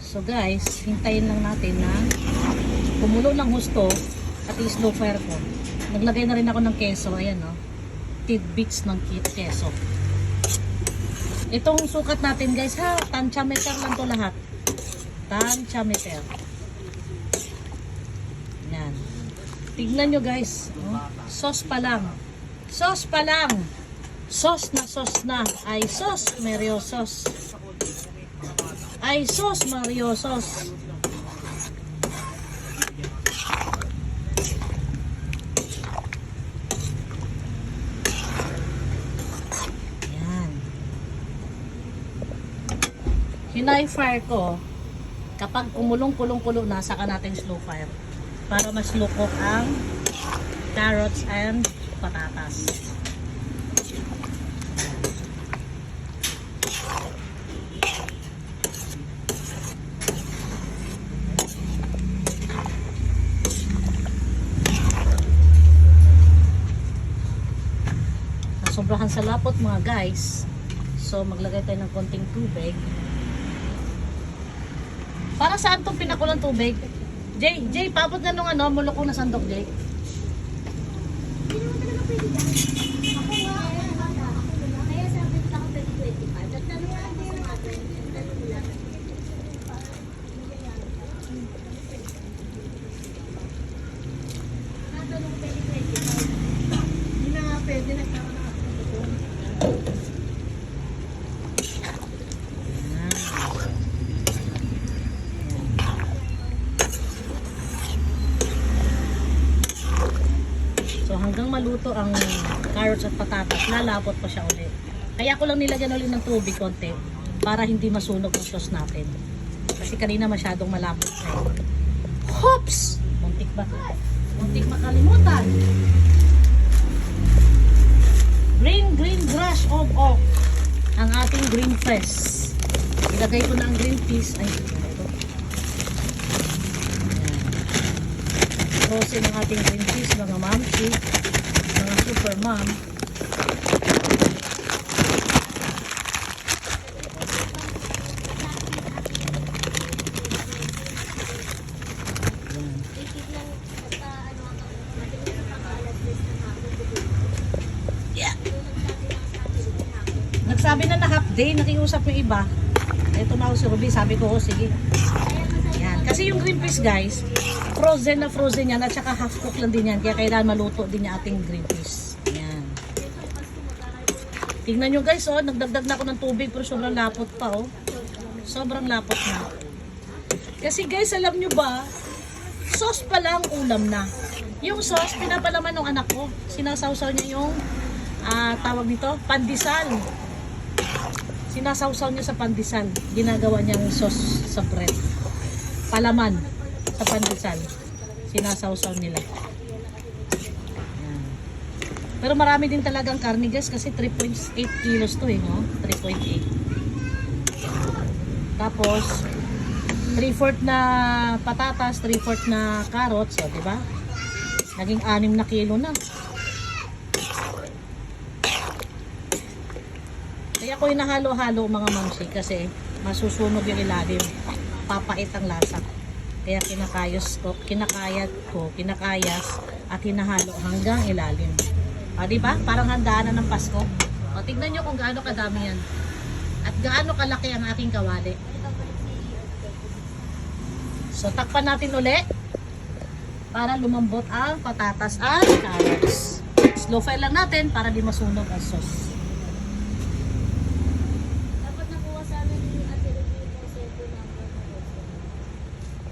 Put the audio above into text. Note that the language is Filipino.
So guys, hintayin lang natin na kumulo ng husto at i-slow fire ko. Naglagay na rin ako ng keso. Ayan o. Tidbits ng keso. Itong sukat natin guys ha. Tantiameter lang to lahat. Tantiameter. Yan. Tignan nyo guys. Oh, sauce pa lang. Sauce pa lang. Sauce na. Ay sauce Mario sauce. Ay sauce Mario sauce. Yan. Hinay fire ko. Kapag kumulong-kulong-kulo na, saka natin slow fire. Para mas lukok ang carrots and patatas. Sobrahan sa lapot mga guys. So maglagay tayo ng konting tubig. Para saan itong pinakulang tubig? Jay, paabot na nung mulok na sandok, Jay. Hindi naman talaga pwede yan. Ako nga, kaya sabi ko ako 2025. At tanong nga din yung atin. Tanong lang. Natanong 2025. Hindi na nga pwede. Nagkaroon na ako ito. So hanggang maluto ang carrots at patatas, lalapot pa siya ulit. Kaya ko lang nilagyan ulit ng tubig konti para hindi masunog ang sauce natin. Kasi kanina masyadong malapot na eh. Hops! Muntik makalimutan. Green grass of oak. Ang ating green peas. Ilagay ko na ang green peas. Ay, ito. Frozen ang ating green peas, mga mamsi, mga super mom. Yeah. Nagsabi na half day, nakiusap yung iba. Ito na ako si Ruby, sabi ko, oh, sige. Yan. Kasi yung green peas guys, frozen yan at saka half cook lang din yan. Kaya kailangan maluto din yung ating green peas. Yan. Tingnan nyo guys, oh, nagdagdag na ako ng tubig pero sobrang lapot pa, oh. Sobrang lapot na. Kasi guys, alam nyo ba, sauce pa lang ulam na. Yung sauce, pinapalaman ng anak ko. Sinasawsaw niya yung tawag nito, pandesal. Sinasawsaw niya sa pandesal. Ginagawa niyang sauce sa bread. Palaman sa pandesal. Sinasawsaw nila. Yan. Pero marami din talagang karne guys kasi 3.8 kilos to eh, no? 3.8. Tapos 3/4 na patatas, 3/4 na carrots, o, diba? Naging 6 na kilo na. Kaya ko hinahalo-halo mga mamsi kasi masusunog yung ilalim. Papait ang lasa. Kaya kinakayas at hinahalo hanggang ilalim. O, diba? Parang handaan na ng Pasko. O, tignan nyo kung gaano kadami yan. At gaano kalaki ang aking kawali. So, takpan natin uli para lumambot ang patatas at carrots. Slow fire lang natin para di masunog ang sauce.